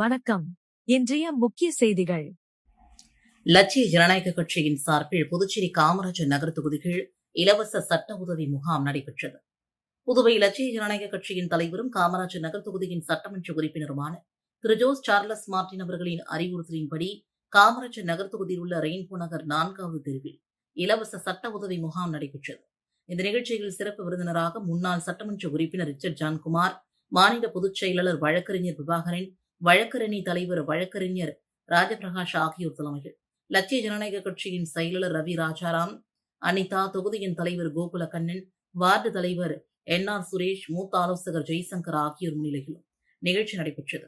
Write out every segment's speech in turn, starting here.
வணக்கம். இன்றைய முக்கிய செய்திகள். லட்சிய ஜனநாயக கட்சியின் சார்பில் புதுச்சேரி காமராஜர் நகர் தொகுதிகள் இலவச சட்ட உதவி முகாம் நடைபெற்றது. புதுவை லட்சிய ஜனநாயக கட்சியின் தலைவரும் காமராஜர் நகர் தொகுதியின் சட்டமன்ற உறுப்பினருமான திரு ஜோஸ் சார்லஸ் மார்டின் அவர்களின் அறிவுறுத்தலின்படி காமராஜர் நகர் தொகுதியில் உள்ள ரெயின்போ நகர் 4வது தெருவில் இலவச சட்ட உதவி முகாம் நடைபெற்றது. இந்த நிகழ்ச்சியில் சிறப்பு விருந்தினராக முன்னாள் சட்டமன்ற உறுப்பினர் ரிச்சர்ட் ஜான்குமார், மாநில பொதுச் செயலாளர் வழக்கறிஞர் பிரபாகரன், வழக்கறிஞர் தலைவர் வழக்கறிஞர் ராஜபிரகாஷ் ஆகியோர் தலைமையில் லட்சிய ஜனநாயக கட்சியின் செயலாளர் ரவி ராஜாராம், அனிதா, தொகுதியின் தலைவர் கோகுலக்கண்ணன், வார்டு தலைவர் NR சுரேஷ், மூத்த ஆலோசகர் ஜெய்சங்கர் ஆகியோர் முன்னிலையிலும் நிகழ்ச்சி நடைபெற்றது.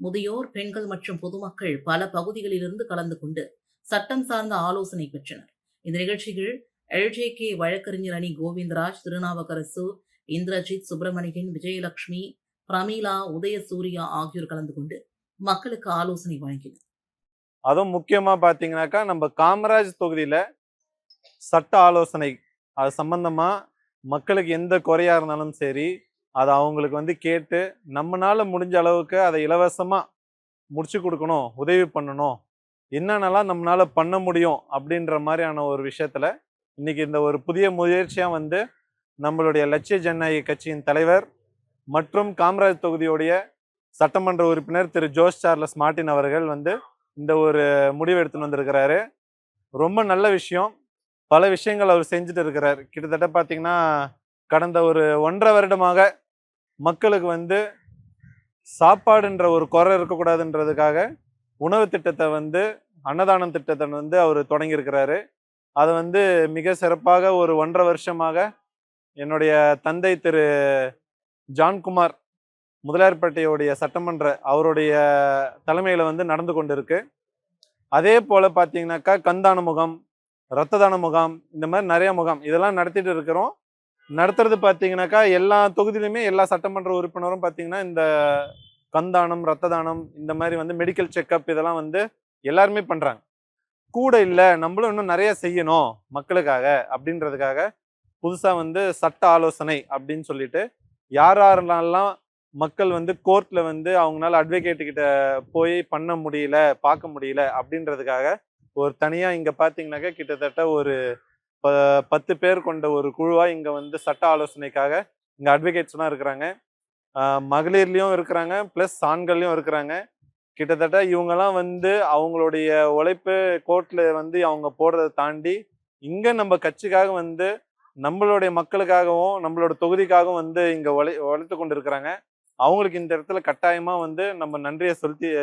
முதியோர், பெண்கள் மற்றும் பொதுமக்கள் பல பகுதிகளிலிருந்து கலந்து கொண்டு சட்டம் சார்ந்த ஆலோசனை பெற்றனர். இந்த நிகழ்ச்சியில் LJK வழக்கறிஞர் அணி கோவிந்தராஜ், திருநாவுக்கரசு, இந்திரஜித், சுப்பிரமணியன், விஜயலட்சுமி, பிரமீளா, உதயசூர்யா ஆகியோர் கலந்து கொண்டு மக்களுக்கு ஆலோசனை வழங்கினர். அதுவும் முக்கியமா பாத்தீங்கன்னாக்கா நம்ம காமராஜ் தொகுதியில சட்ட ஆலோசனை அது சம்பந்தமா மக்களுக்கு எந்த குறையா இருந்தாலும் சரி அதை அவங்களுக்கு கேட்டு நம்மளால முடிஞ்ச அளவுக்கு அதை இலவசமா முடிச்சு கொடுக்கணும், உதவி பண்ணணும், என்னென்னலாம் நம்மளால பண்ண முடியும் அப்படின்ற மாதிரியான ஒரு விஷயத்துல இன்னைக்கு இந்த ஒரு புதிய முயற்சியா நம்மளுடைய லட்சிய ஜனநாயக கட்சியின் தலைவர் மற்றும் காமராஜ் தொகுதியுடைய சட்டமன்ற உறுப்பினர் திரு ஜோஸ் சார்லஸ் மார்டின் அவர்கள் இந்த ஒரு முடிவு எடுத்துன்னு வந்திருக்கிறாரு. ரொம்ப நல்ல விஷயம். பல விஷயங்கள் அவர் செஞ்சுட்டு இருக்கிறார். கிட்டத்தட்ட பார்த்தீங்கன்னா கடந்த ஒரு 1.5 வருடமாக மக்களுக்கு சாப்பாடுன்ற ஒரு குறை இருக்கக்கூடாதுன்றதுக்காக உணவு திட்டத்தை அன்னதானம் திட்டத்தை அவர் தொடங்கியிருக்கிறாரு. அதை மிக சிறப்பாக ஒரு 1.5 வருஷமாக என்னுடைய தந்தை திரு ஜான்குமார் முதலியார்பேட்டையுடைய சட்டமன்ற அவருடைய தலைமையில நடந்து கொண்டு இருக்கு. அதே போல பார்த்தீங்கன்னாக்கா கண்தான முகாம், இரத்த தான முகாம், இந்த மாதிரி நிறைய முகாம் இதெல்லாம் நடத்திட்டு இருக்கிறோம். நடத்துறது பார்த்தீங்கன்னாக்கா எல்லா தொகுதியிலுமே எல்லா சட்டமன்ற உறுப்பினரும் பார்த்தீங்கன்னா இந்த கண்தானம், இரத்த தானம், இந்த மாதிரி மெடிக்கல் செக்அப் இதெல்லாம் எல்லாருமே பண்றாங்க. கூட இல்லை நம்மளும் இன்னும் நிறைய செய்யணும் மக்களுக்காக அப்படின்றதுக்காக புதுசா சட்ட ஆலோசனை அப்படின்னு சொல்லிட்டு யாரெல்லாம் மக்கள் கோர்ட்ல அவங்களால அட்வொகேட்டு கிட்ட போய் பண்ண முடியல, பார்க்க முடியல அப்படின்றதுக்காக ஒரு தனியா இங்க பாத்தீங்கன்னாக்கா கிட்டத்தட்ட ஒரு 10 பேர் கொண்ட ஒரு குழுவா இங்க சட்ட ஆலோசனைக்காக இங்க அட்வொகேட்ஸ்லாம் இருக்கிறாங்க. மகளிர்லயும் இருக்கிறாங்க, பிளஸ் ஆண்கள்லயும் இருக்கிறாங்க. கிட்டத்தட்ட இவங்கெல்லாம் அவங்களுடைய உழைப்பு கோர்ட்ல அவங்க போடுறதை தாண்டி இங்க நம்ம கட்சிக்காக நம்மளுடைய மக்களுக்காகவும் நம்மளோட தொகுதிக்காகவும் இங்க உழைத்து கொண்டு இருக்கிறாங்க. அவங்களுக்கு இந்த இடத்துல கட்டாயமா நம்ம நன்றியை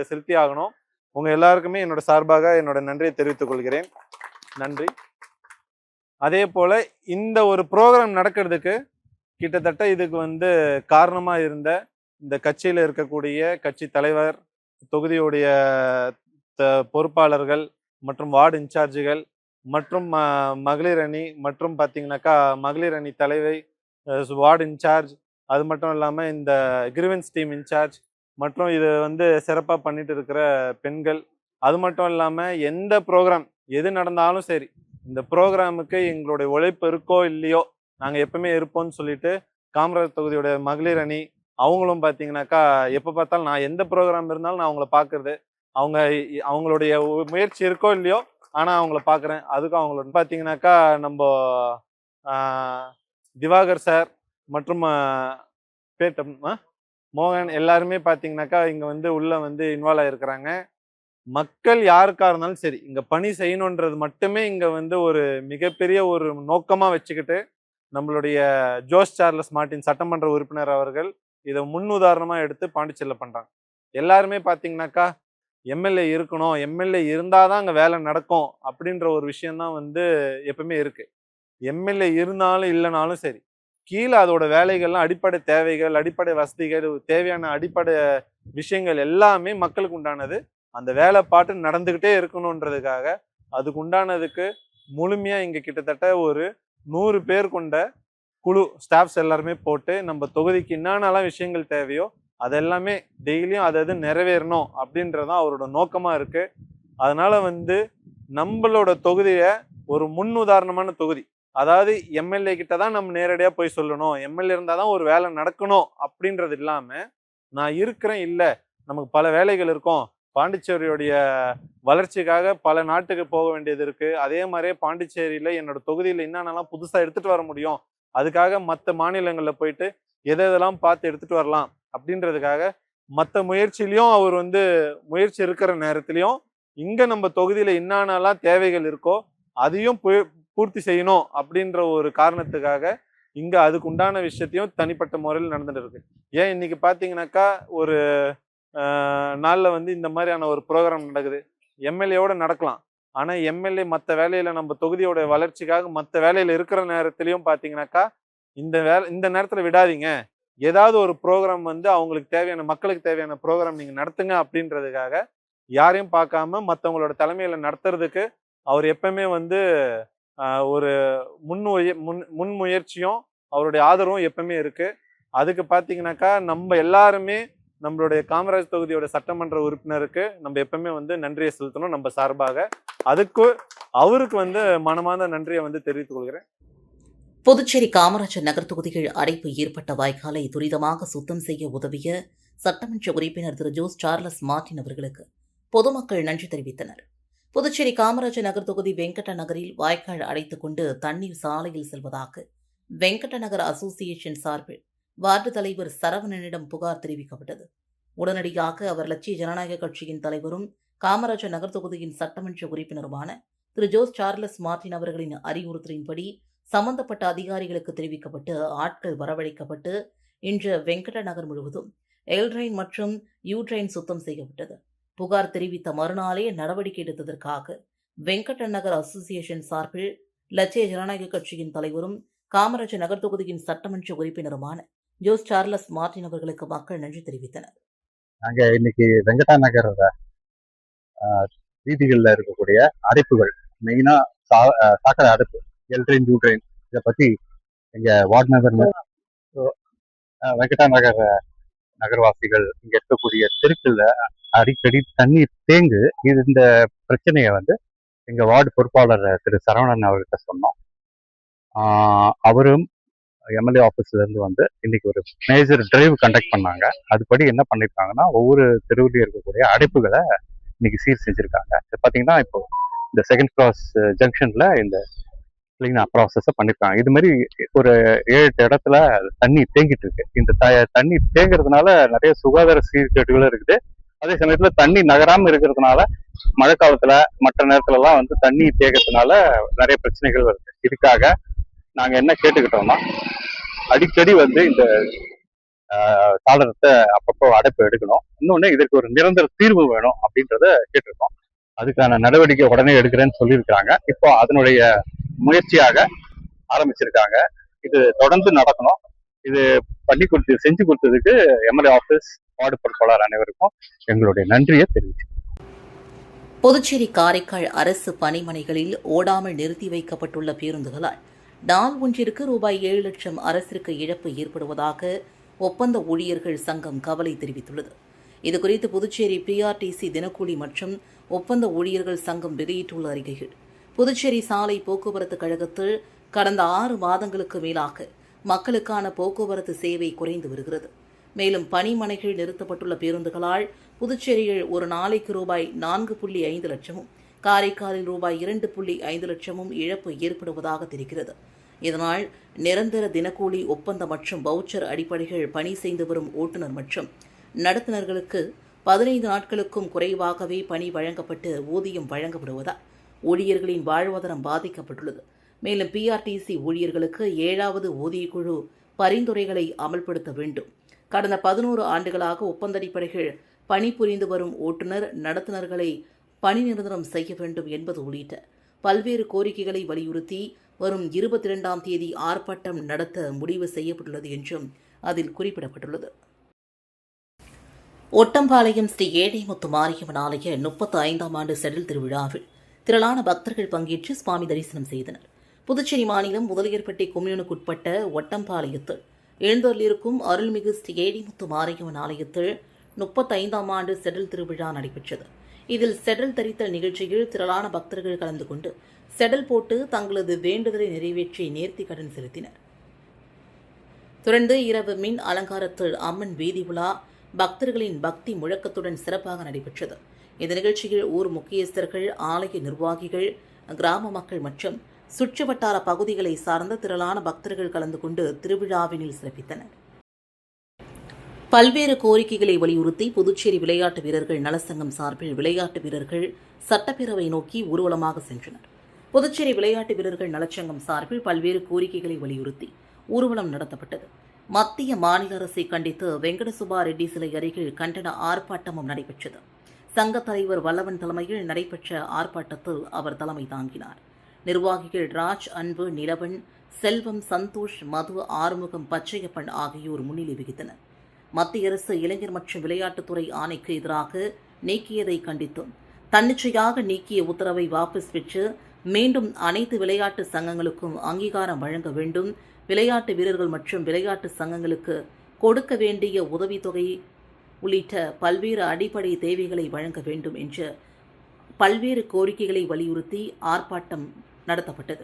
செலுத்தி ஆகணும். உங்க எல்லாருக்குமே என்னோட சார்பாக என்னோட நன்றியை தெரிவித்துக் கொள்கிறேன். நன்றி. அதே போல இந்த ஒரு ப்ரோக்ராம் நடக்கிறதுக்கு கிட்டத்தட்ட இதுக்கு காரணமா இருந்த இந்த கட்சியில இருக்கக்கூடிய கட்சி தலைவர், தொகுதியுடைய பொறுப்பாளர்கள் மற்றும் வார்டு இன்சார்ஜுகள் மற்றும் மகளிர் அணி மற்றும் பார்த்தீங்கன்னாக்கா மகளிர் அணி தலைவை, வார்டு இன்சார்ஜ், அது மட்டும் இல்லாமல் இந்த கிரிவன்ஸ் டீம் இன்சார்ஜ் மற்றும் இது சிறப்பாக பண்ணிட்டு இருக்கிற பெண்கள், அது மட்டும் இல்லாமல் எந்த ப்ரோக்ராம் எது நடந்தாலும் சரி இந்த ப்ரோக்ராமுக்கு எங்களுடைய உழைப்பு இருக்கோ இல்லையோ நாங்கள் எப்பவுமே இருப்போம்னு சொல்லிட்டு காமராஜ் தொகுதியோட மகளிர் அணி அவங்களும் பார்த்தீங்கன்னாக்கா எப்போ பார்த்தாலும் நான் எந்த ப்ரோக்ராம் இருந்தாலும் நான் அவங்கள பார்க்கறது, அவங்களுடைய முயற்சி இருக்கோ இல்லையோ ஆனால் அவங்கள பார்க்குறேன். அதுக்கும் அவங்களோட பார்த்தீங்கன்னாக்கா நம்ம திவாகர் சார் மற்றும் பேட்டம் மோகன் எல்லாருமே பார்த்தீங்கன்னாக்கா இங்கே உள்ள இன்வால்வ் ஆகிருக்கிறாங்க. மக்கள் யாருக்கா இருந்தாலும் சரி இங்கே பணி செய்யணுன்றது மட்டுமே இங்கே ஒரு மிகப்பெரிய ஒரு நோக்கமாக வச்சுக்கிட்டு நம்மளுடைய ஜோஸ் சார்லஸ் மார்டின் சட்டமன்ற உறுப்பினர் அவர்கள் இதை முன் உதாரணமாக எடுத்து பாண்டிச்சேரியில் பண்ணுறாங்க. எல்லாருமே பார்த்தீங்கன்னாக்கா எம்எல்ஏ இருக்கணும், எம்எல்ஏ இருந்தாதான் அங்கே வேலை நடக்கும் அப்படின்ற ஒரு விஷயம்தான் எப்பவுமே இருக்கு. எம்எல்ஏ இருந்தாலும் இல்லைனாலும் சரி கீழே அதோட வேலைகள்லாம் அடிப்படை தேவைகள், அடிப்படை வசதிகள், தேவையான அடிப்படை விஷயங்கள் எல்லாமே மக்களுக்கு உண்டானது. அந்த வேலை பாட்டு நடந்துகிட்டே இருக்கணுன்றதுக்காக அதுக்கு உண்டானதுக்கு முழுமையா இங்க கிட்டத்தட்ட ஒரு 100 பேர் கொண்ட குழு ஸ்டாஃப்ஸ் எல்லாருமே போட்டு நம்ம தொகுதிக்கு என்னென்னலாம் விஷயங்கள் தேவையோ அதெல்லாமே டெய்லியும் அது நிறைவேறணும் அப்படின்றதான் அவரோட நோக்கமா இருக்கு. அதனால நம்மளோட தொகுதியை ஒரு முன் உதாரணமான தொகுதி, அதாவது எம்எல்ஏ கிட்ட தான் நம்ம நேரடியா போய் சொல்லணும், எம்எல்ஏ இருந்தாதான் ஒரு வேலை நடக்கணும் அப்படின்றது இல்லாம நான் இருக்கிறேன் இல்லை நமக்கு பல வேலைகள் இருக்கும். பாண்டிச்சேரியுடைய வளர்ச்சிக்காக பல நாட்டுக்கு போக வேண்டியது இருக்கு. அதே மாதிரியே பாண்டிச்சேரியில என்னோட தொகுதியில என்னென்னலாம் புதுசா எடுத்துட்டு வர முடியும், அதுக்காக மற்ற மாநிலங்கள்ல போயிட்டு எதெல்லாம் பார்த்து எடுத்துட்டு வரலாம் அப்படின்றதுக்காக மற்ற முயற்சியிலையும் அவர் வந்து முயற்சி இருக்கிற நேரத்திலையும் இங்க நம்ம தொகுதியில என்னென்னலாம் தேவைகள் இருக்கோ அதையும் பூர்த்தி செய்யணும் அப்படின்ற ஒரு காரணத்துக்காக இங்க அதுக்கு உண்டான விஷயத்தையும் தனிப்பட்ட முறையில் நடந்துட்டு இருக்கு. ஏன் இன்னைக்கு பாத்தீங்கன்னாக்கா ஒரு நாள்ல வந்து இந்த மாதிரியான ஒரு ப்ரோக்ராம் நடக்குது. எம்எல்ஏவோட நடக்கலாம். ஆனா எம்எல்ஏ மற்ற வேலையில நம்ம தொகுதியோட வளர்ச்சிக்காக மற்ற வேலையில இருக்கிற நேரத்திலையும் பாத்தீங்கன்னாக்கா இந்த நேரத்துல விடாதீங்க. ஏதாவது ஒரு ப்ரோக்ராம் வந்து அவங்களுக்கு தேவையான மக்களுக்கு தேவையான ப்ரோக்ராம் நீங்க நடத்துங்க அப்படின்றதுக்காக யாரையும் பார்க்காம மற்றவங்களோட தலைமையில நடத்துறதுக்கு அவர் எப்பவுமே வந்து ஒரு முன்முயற்சியும் அவருடைய ஆதரவும் எப்பவுமே இருக்கு. அதுக்கு பாத்தீங்கன்னாக்கா நம்ம எல்லாருமே நம்மளுடைய காமராஜ் தொகுதியோட சட்டமன்ற உறுப்பினருக்கு நம்ம எப்பவுமே வந்து நன்றியை செலுத்தணும் நம்ம சார்பாக. அதுக்கு அவருக்கு வந்து மனமார்ந்த நன்றியை வந்து தெரிவித்துக் கொள்கிறேன். புதுச்சேரி காமராஜர் நகர் தொகுதியில் அடைப்பு ஏற்பட்ட வாய்க்காலை துரிதமாக சுத்தம் செய்ய உதவிய சட்டமன்ற உறுப்பினர் திரு ஜோஸ் சார்லஸ் மார்டின் அவர்களுக்கு பொதுமக்கள் நன்றி தெரிவித்தனர். புதுச்சேரி காமராஜர் நகர் தொகுதி வெங்கட நகரில் வாய்க்கால் அடைத்துக் கொண்டு தண்ணீர் சாலையில் செல்வதாக வெங்கட நகர் அசோசியேஷன் சார்பில் வார்டு தலைவர் சரவணனிடம் புகார் தெரிவிக்கப்பட்டது. உடனடியாக அவர் லட்சிய ஜனநாயக கட்சியின் தலைவரும் காமராஜர் நகர் தொகுதியின் சட்டமன்ற உறுப்பினருமான திரு ஜோஸ் சார்லஸ் மார்டின் அவர்களின் அறிவுறுத்தலின்படி சம்பந்தப்பட்ட அதிகாரிகளுக்கு தெரிவிக்கப்பட்டு ஆட்கள் வரவழைக்கப்பட்டு இன்று வெங்கட நகர் முழுவதும் எல்ட்ரெயின் மற்றும் யூட்ரெயின் சுத்தம் செய்யப்பட்டது. புகார் தெரிவித்த மறுநாளே நடவடிக்கை எடுத்ததற்காக வெங்கட நகர் அசோசியேஷன் சார்பில் லட்சிய ஜனநாயக கட்சியின் தலைவரும் காமராஜர் நகர் தொகுதியின் சட்டமன்ற உறுப்பினருமான ஜோஸ் சார்லஸ் மார்டின் அவர்களுக்கு மக்கள் நன்றி தெரிவித்தனர். நாங்க இன்னைக்கு வெங்கடா நகர் வீதிகளில் இருக்கக்கூடிய அடைப்புகள், மெயினா சாக்கடை அடைப்பு, எல்ட்ரெயின் யூட்ரெயின், இதை பத்தி எங்க வார்டு மெம்பர் வெங்கடா நகர் நகர்வாசிகள் இங்க இருக்கக்கூடிய தெருக்கள்ல அடிக்கடி தண்ணீர் தேங்கு. இந்த பிரச்சனையை வந்து எங்க வார்டு பொறுப்பாளர் திரு சரவணன் அவர்கிட்ட சொன்னோம். அவரும் எம்எல்ஏ ஆஃபீஸ்ல இருந்து வந்து இன்னைக்கு ஒரு மேஜர் டிரைவ் கண்டக்ட் பண்ணாங்க. அதுபடி என்ன பண்ணிருக்காங்கன்னா, ஒவ்வொரு தெருவிலையும் இருக்கக்கூடிய அடைப்புகளை இன்னைக்கு சீர் செஞ்சிருக்காங்க. பாத்தீங்கன்னா இப்போ இந்த செகண்ட் கிராஸ் ஜங்ஷன்ல இந்த கிளீன் ப்ராசஸை பண்ணிருக்காங்க. இது மாதிரி ஒரு 7-8 இடத்துல தண்ணி தேங்கிட்டு இருக்கு. இந்த தண்ணி தேங்குறதுனால நிறைய சுகாதார சீர்கேடுகளும் இருக்குது. அதே சமயத்துல தண்ணி நகராம இருக்கிறதுனால மழை காலத்துல மற்ற நேரத்துல எல்லாம் வந்து தண்ணி தேங்கிறதுனால நிறைய பிரச்சனைகள் வருது. இதுக்காக நாங்க என்ன கேட்டுக்கிட்டோம்னா, அடிக்கடி வந்து இந்த சாளரத்தை அப்பப்போ அடைப்பு எடுக்கணும். இன்னொன்னு இதற்கு ஒரு நிரந்தர தீர்வு வேணும் அப்படின்றத கேட்டிருக்கோம். அதுக்கான நடவடிக்கை உடனே எடுக்கிறேன்னு சொல்லியிருக்கிறாங்க. இப்போ அதனுடைய முயற்சியாக ஆரம்பிச்சிருக்காங்க. இது தொடர்ந்து நடக்கணும். இது செஞ்சு கொடுத்ததுக்கு எம்எல்ஏ ஆபீஸ், வார்டு பொறுப்பாளர் அனைவருக்கும் எங்களுடைய நன்றியை தெரிவிச்சு. புதுச்சேரி காரைக்கால் அரசு பணிமனைகளில் ஓடாமல் நிறுத்தி வைக்கப்பட்டுள்ள பேருந்துகளால் நாள் ஒன்றிற்கு ரூபாய் 7 லட்சம் அரசிற்கு இழப்பு ஏற்படுவதாக ஒப்பந்த ஊழியர்கள் சங்கம் கவலை தெரிவித்துள்ளது. இதுகுறித்து புதுச்சேரி பிஆர்டிசி தினக்கூலி மற்றும் ஒப்பந்த ஊழியர்கள் சங்கம் வெளியிட்டுள்ள அறிக்கையில், புதுச்சேரி சாலை போக்குவரத்து கழகத்தில் கடந்த 6 மாதங்களுக்கு மேலாக மக்களுக்கான போக்குவரத்து சேவை குறைந்து வருகிறது. மேலும் பணிமனைகள் நிறுத்தப்பட்டுள்ள பேருந்துகளால் புதுச்சேரியில் ஒரு நாளைக்கு ரூபாய் 4.5 லட்சமும் காரைக்காலில் ரூபாய் 2.5 லட்சமும் இழப்பு ஏற்படுவதாக தெரிகிறது. இதனால் நிரந்தர தினக்கூலி ஒப்பந்த மற்றும் வவுச்சர் அடிப்படையில் பணி செய்து வரும் ஓட்டுநர் மற்றும் நடத்துனர்களுக்கு 15 நாட்களுக்கும் குறைவாகவே பணி வழங்கப்பட்டு ஊதியம் வழங்கப்படுவதால் ஊழியர்களின் வாழ்வாதாரம் பாதிக்கப்பட்டுள்ளது. மேலும் பிஆர்டிசி ஊழியர்களுக்கு 7வது ஊதியக்குழு பரிந்துரைகளை அமல்படுத்த வேண்டும். கடந்த 11 ஆண்டுகளாக ஒப்பந்த அடிப்படையில் பணிபுரிந்து வரும் ஓட்டுநர் நடத்துனர்களை பணி நிரந்தரம் செய்ய வேண்டும் என்பது உள்ளிட்ட பல்வேறு கோரிக்கைகளை வலியுறுத்தி வரும் 22ஆம் தேதி ஆர்ப்பாட்டம் நடத்த முடிவு செய்யப்பட்டுள்ளது என்றும் அதில் குறிப்பிடப்பட்டுள்ளது. ஒட்டம்பாளையம் ஸ்ரீ ஏழைமுத்து மாரியம்மன் ஆலய 35ஆம் ஆண்டு செடில் திருவிழாவில் திரளான பக்தர்கள் பங்கேற்று சுவாமி தரிசனம் செய்தனர். புதுச்சேரி மாநிலம் முதலியர்பட்டி கொம்யூனுக்குட்பட்ட ஒட்டம்பாளையத்தில் எழுந்தருளிருக்கும் அருள்மிகு ஸ்ரீ ஏழைமுத்து மாரியம்மன் ஆலயத்தில் 35ஆம் ஆண்டு செடில் திருவிழா நடைபெற்றது. இதில் செடல் தரித்தல் நிகழ்ச்சியில் திரளான பக்தர்கள் கலந்து கொண்டு செடல் போட்டு தங்களது வேண்டுதலை நிறைவேற்றி நேர்த்தி கடன் செலுத்தினர். தொடர்ந்து இரவு மின் அலங்காரத்தில் அம்மன் வீதி உலா, பக்தர்களின் பக்தி முழக்கத்துடன் சிறப்பாக நடைபெற்றது. இந்த நிகழ்ச்சியில் ஊர் முக்கியஸ்தர்கள், ஆலய நிர்வாகிகள், கிராம மக்கள் மற்றும் சுற்றுவட்டார பகுதிகளை சார்ந்த திரளான பக்தர்கள் கலந்து கொண்டு திருவிழாவினில் சிறப்பித்தனர். பல்வேறு கோரிக்கைகளை வலியுறுத்தி புதுச்சேரி விளையாட்டு வீரர்கள் நலசங்கம் சார்பில் விளையாட்டு வீரர்கள் சட்டப்பேரவை நோக்கி ஊர்வலமாக சென்றனர். புதுச்சேரி விளையாட்டு வீரர்கள் நலச்சங்கம் சார்பில் பல்வேறு கோரிக்கைகளை வலியுறுத்தி ஊர்வலம் நடத்தப்பட்டது. மத்திய மாநில அரசை கண்டித்து வெங்கடசுபா ரெட்டி சிலை அருகில் கண்டன ஆர்ப்பாட்டமும் நடைபெற்றது. சங்க தலைவர் வல்லவன் தலைமையில் நடைபெற்ற ஆர்ப்பாட்டத்தில் அவர் தலைமை தாங்கினார். நிர்வாகிகள் ராஜ், அன்பு, நிலவன், செல்வம், சந்தோஷ், மது, ஆறுமுகம், பச்சையப்பன் ஆகியோர் முன்னிலை வகித்தனர். மத்திய அரசு இளைஞர் மற்றும் விளையாட்டுத்துறை ஆணைக்கு எதிராக நீக்கியதை கண்டித்தும் தன்னிச்சையாக நீக்கிய உத்தரவை வாபஸ் பெற்று மீண்டும் அனைத்து விளையாட்டு சங்கங்களுக்கும் அங்கீகாரம் வழங்க வேண்டும், விளையாட்டு வீரர்கள் மற்றும் விளையாட்டு சங்கங்களுக்கு கொடுக்க வேண்டிய உதவித்தொகை உள்ளிட்ட பல்வேறு அடிப்படை தேவைகளை வழங்க வேண்டும் என்ற பல்வேறு கோரிக்கைகளை வலியுறுத்தி ஆர்ப்பாட்டம் நடத்தப்பட்டது.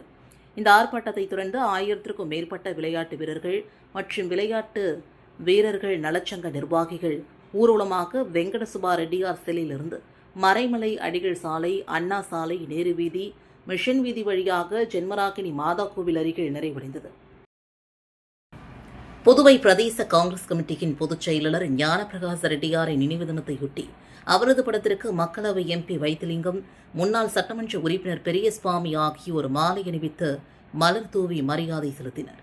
இந்த ஆர்ப்பாட்டத்தை தொடர்ந்து 1000க்கும் மேற்பட்ட விளையாட்டு வீரர்கள் மற்றும் விளையாட்டு வீரர்கள் நலச்சங்க நிர்வாகிகள் ஊர்வலமாக வெங்கடசுபா ரெட்டியார் சிலையிலிருந்து மறைமலை அடிகள் சாலை, அண்ணா சாலை, நேரு வீதி, மிஷன் வீதி வழியாக ஜென்மராகினி மாதா கோவில் அருகில் நிறைவடைந்தது. புதுவை பிரதேச காங்கிரஸ் கமிட்டியின் பொதுச் செயலாளர் ஞானபிரகாச ரெட்டியாரின் நினைவு தினத்தையொட்டி அவரது படத்திற்கு மக்களவை எம்பி வைத்திலிங்கம், முன்னாள் சட்டமன்ற உறுப்பினர் பெரியசுவாமி ஆகியோர் மாலை அணிவித்து மலர் தூவி மரியாதை செலுத்தினர்.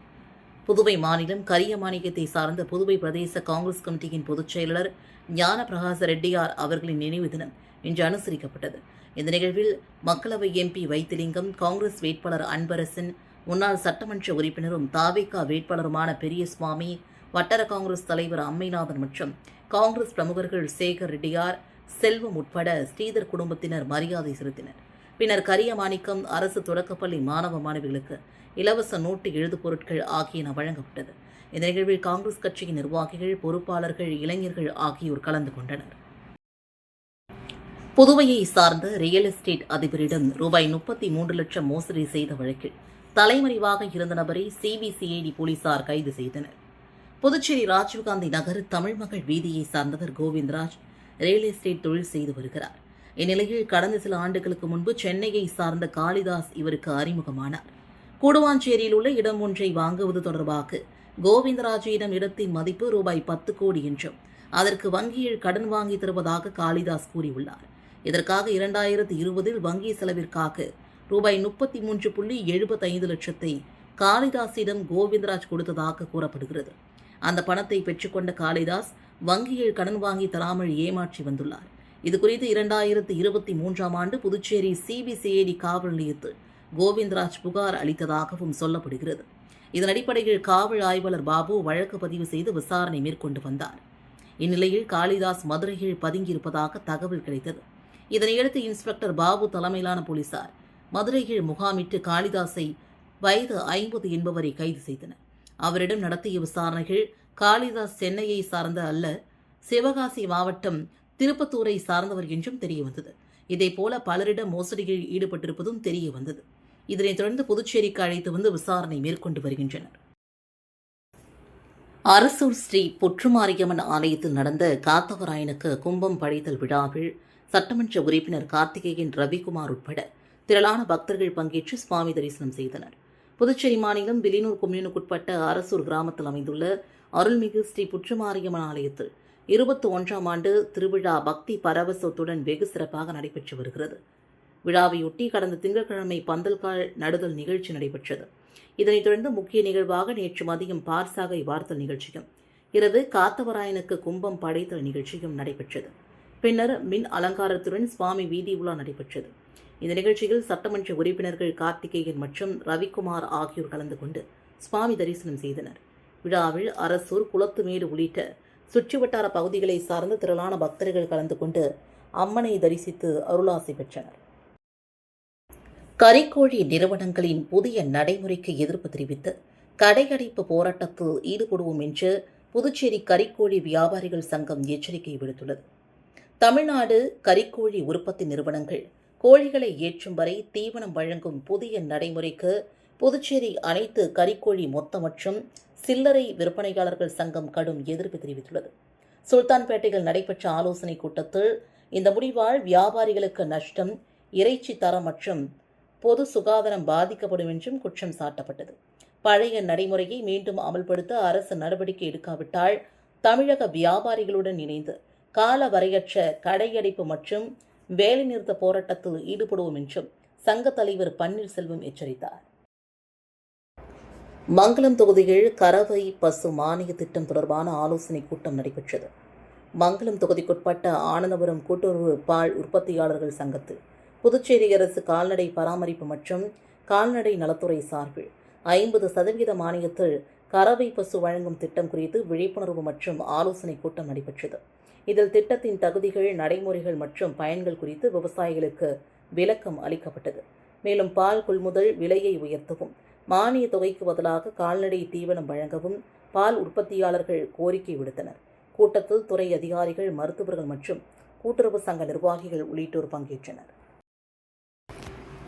புதுவை மாநிலம் கரியமாணிக்கத்தை சார்ந்த புதுவை பிரதேச காங்கிரஸ் கமிட்டியின் பொதுச் செயலாளர் ஞானபிரகாச ரெட்டியார் அவர்களின் நினைவு தினம் இன்று அனுசரிக்கப்பட்டது. இந்த நிகழ்வில் மக்களவை எம்பி வைத்திலிங்கம், காங்கிரஸ் வேட்பாளர் அன்பரசன், முன்னாள் சட்டமன்ற உறுப்பினரும் தாவேகா வேட்பாளருமான பெரியசுவாமி, வட்டார காங்கிரஸ் தலைவர் அம்மைநாதன் மற்றும் காங்கிரஸ் பிரமுகர்கள் சேகர் ரெட்டியார், செல்வம் உட்பட ஸ்ரீதர் குடும்பத்தினர் மரியாதை செலுத்தினர். பின்னர் கரியமாணிக்கம் அரசு தொடக்கப்பள்ளி மாணவ மாணவிகளுக்கு இலவச நோட்டு எழுது பொருட்கள் ஆகியன வழங்கப்பட்டது. இந்த நிகழ்வில் காங்கிரஸ் கட்சியின் நிர்வாகிகள், பொறுப்பாளர்கள், இளைஞர்கள் ஆகியோர் கலந்து கொண்டனர். புதுவையை சார்ந்த ரியல் எஸ்டேட் அதிபரிடம் ரூபாய் 33 லட்சம் மோசடி செய்த வழக்கில் தலைமறைவாக இருந்த நபரை சிபிசிஐடி போலீசார் கைது செய்தனர். புதுச்சேரி ராஜீவ்காந்தி நகர் தமிழ்மகள் வீதியை சார்ந்தவர் கோவிந்தராஜ் ரியல் எஸ்டேட் தொழில் செய்து வருகிறார். இந்நிலையில் கடந்த சில ஆண்டுகளுக்கு முன்பு சென்னையை சார்ந்த காளிதாஸ் இவருக்கு அறிமுகமானார். கூடுவாஞ்சேரியில் உள்ள இடம் ஒன்றை வாங்குவது தொடர்பாக கோவிந்தராஜிடம் இடத்தின் மதிப்பு ரூபாய் 10 கோடி என்றும் அதற்கு வங்கியில் கடன் வாங்கி தருவதாக காளிதாஸ் கூறியுள்ளார். இதற்காக 2020 வங்கி செலவிற்காக ரூபாய் 33.75 லட்சத்தை காளிதாஸிடம் கோவிந்தராஜ் கொடுத்ததாக கூறப்படுகிறது. அந்த பணத்தை பெற்றுக்கொண்ட காளிதாஸ் வங்கியில் கடன் வாங்கி தராமல் ஏமாற்றி வந்துள்ளார். இதுகுறித்து 2023ஆம் ஆண்டு புதுச்சேரி சிபிசிஐடி காவல் நிலையத்தில் கோவிந்தராஜ் புகார் அளித்ததாகவும் சொல்லப்படுகிறது. இதன் அடிப்படையில் காவல் ஆய்வாளர் பாபு வழக்கு பதிவு செய்து விசாரணை மேற்கொண்டு வந்தார். இந்நிலையில் காளிதாஸ் மதுரையில் பதுங்கியிருப்பதாக தகவல் கிடைத்தது. இதனையடுத்து இன்ஸ்பெக்டர் பாபு தலைமையிலான போலீசார் மதுரையில் முகாமிட்டு காளிதாஸை வயது 50 என்பவரை கைது செய்தனர். அவரிடம் நடத்திய விசாரணைகள் காளிதாஸ் சென்னையை சார்ந்த அல்ல, சிவகாசி மாவட்டம் திருப்பத்தூரை சார்ந்தவர் என்றும் தெரியவந்தது. இதேபோல பலரிடம் மோசடியில் ஈடுபட்டிருப்பதும் தெரிய வந்தது. இதனைத் தொடர்ந்து புதுச்சேரிக்கு அழைத்து வந்து விசாரணை மேற்கொண்டு வருகின்றனர். அரசூர் ஸ்ரீ புற்றுமாரியம்மன் ஆலயத்தில் நடந்த காத்தவராயனுக்கு கும்பம் படைத்தல் விழாவில் சட்டமன்ற உறுப்பினர் கார்த்திகேயன் ரவிக்குமார் உட்பட திரளான பக்தர்கள் பங்கேற்று சுவாமி தரிசனம் செய்தனர். புதுச்சேரி மாநிலம் வில்லியனூர் கொம்யூனுக்குட்பட்ட அரசூர் கிராமத்தில் அமைந்துள்ள அருள்மிகு ஸ்ரீ புற்றுமாரியம்மன் ஆலயத்தில் 21ஆம் ஆண்டு திருவிழா பக்தி பரவசத்துடன் வெகு சிறப்பாக நடைபெற்று வருகிறது. விழாவையொட்டி கடந்த திங்கட்கிழமை பந்தல்கால் நடுதல் நிகழ்ச்சி நடைபெற்றது. இதனைத் தொடர்ந்து முக்கிய நிகழ்வாக நேற்று மதியம் பார்சாகை வார்த்தல் நிகழ்ச்சியும் இரவு காத்தவராயனுக்கு கும்பம் படைத்தல் நிகழ்ச்சியும் நடைபெற்றது. பின்னர் மின் அலங்காரத்துடன் சுவாமி வீதி உலா நடைபெற்றது. இந்த நிகழ்ச்சியில் சட்டமன்ற உறுப்பினர்கள் கார்த்திகேயன் மற்றும் ரவிக்குமார் ஆகியோர் கலந்து கொண்டு சுவாமி தரிசனம் செய்தனர். விழாவில் அரசூர், குளத்துமேடு உள்ளிட்ட சுற்றுவட்டார பகுதிகளை சார்ந்த திரளான பக்தர்கள் கலந்து கொண்டு அம்மனை தரிசித்து அருளாசி பெற்றனர். கறிக்கோழி நிறுவனங்களின் புதிய நடைமுறைக்கு எதிர்ப்பு தெரிவித்து கடையடைப்பு போராட்டத்தில் ஈடுபடுவோம் என்று புதுச்சேரி கறிக்கோழி வியாபாரிகள் சங்கம் எச்சரிக்கை விடுத்துள்ளது. தமிழ்நாடு கறிக்கோழி உற்பத்தி நிறுவனங்கள் கோழிகளை ஏற்றும் வரை தீவனம் வழங்கும் புதிய நடைமுறைக்கு புதுச்சேரி அனைத்து கறிக்கோழி மொத்த மற்றும் சில்லறை விற்பனையாளர்கள் சங்கம் கடும் எதிர்ப்பு தெரிவித்துள்ளது. சுல்தான்பேட்டையில் நடைபெற்ற ஆலோசனைக் கூட்டத்தில் இந்த முடிவால் வியாபாரிகளுக்கு நஷ்டம், இறைச்சி தரம் மற்றும் பொது சுகாதாரம் பாதிக்கப்படும் என்றும் குற்றம் சாட்டப்பட்டது. பழைய நடைமுறையை மீண்டும் அமல்படுத்த அரசு நடவடிக்கை எடுக்காவிட்டால் தமிழக வியாபாரிகளுடன் இணைந்து கால வரையற்ற கடையடைப்பு மற்றும் வேலைநிறுத்த போராட்டத்தில் ஈடுபடுவோம் என்றும் சங்க தலைவர் பன்னீர்செல்வம் எச்சரித்தார். மங்கலம் தொகுதியில் கறவை பசு மானிய திட்டம் தொடர்பான ஆலோசனைக் கூட்டம் நடைபெற்றது. மங்கலம் தொகுதிக்குட்பட்ட ஆனந்தபுரம் கூட்டுறவு பால் உற்பத்தியாளர்கள் சங்கத்தில் புதுச்சேரி அரசு கால்நடை பராமரிப்பு மற்றும் கால்நடை நலத்துறை சார்பில் 50% மானியத்தில் கறவை பசு வழங்கும் திட்டம் குறித்து விழிப்புணர்வு மற்றும் ஆலோசனைக் கூட்டம் நடைபெற்றது. இதில் திட்டத்தின் தகுதிகள், நடைமுறைகள் மற்றும் பயன்கள் குறித்து விவசாயிகளுக்கு விளக்கம் அளிக்கப்பட்டது. மேலும் பால் கொள்முதல் விலையை உயர்த்தவும், மானிய தொகைக்கு பதிலாக கால்நடை தீவனம் வழங்கவும் பால் உற்பத்தியாளர்கள் கோரிக்கை விடுத்தனர். கூட்டத்தில் துறை அதிகாரிகள், மருத்துவர்கள் மற்றும் கூட்டுறவு சங்க நிர்வாகிகள் உள்ளிட்டோர் பங்கேற்றனர்.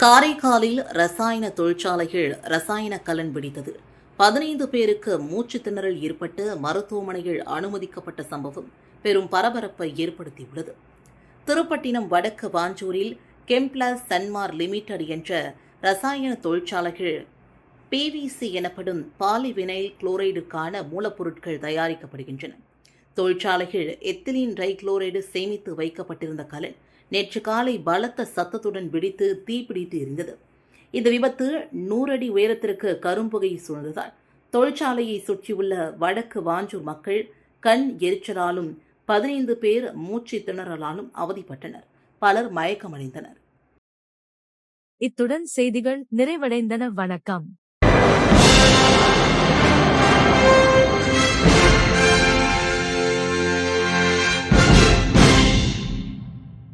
காரைக்காலில் ரசாயன தொழிற்சாலையில் ரசாயன கலன் வெடித்தது. 15 பேருக்கு மூச்சு திணறல் ஏற்பட்டு மருத்துவமனையில் அனுமதிக்கப்பட்ட சம்பவம் பெரும் பரபரப்பை ஏற்படுத்தியுள்ளது. திருப்பட்டினம் வடக்கு வாஞ்சூரில் கெம்பிளாஸ் சன்மார் லிமிடெட் என்ற ரசாயன தொழிற்சாலையில் PVC எனப்படும் பாலிவினைல் குளோரைடுக்கான மூலப்பொருட்கள் தயாரிக்கப்படுகின்றன. தொழிற்சாலையில் எத்திலீன் டைகுளோரைடு சேமித்து வைக்கப்பட்டிருந்த கலன் நேற்று காலை பலத்த சத்தத்துடன் வெடித்து தீப்பிடித்து எரிந்தது. இந்த விபத்து 100 அடி உயரத்திற்கு கரும்புகை சூழ்ந்ததால் தொழிற்சாலையை சுற்றியுள்ள வடக்கு வாஞ்சூர் மக்கள் கண் எரிச்சலாலும் 15 பேர் மூச்சு திணறலாலும் அவதிப்பட்டனர். பலர் மயக்கமடைந்தனர். இத்துடன் செய்திகள் நிறைவடைந்தன. வணக்கம்.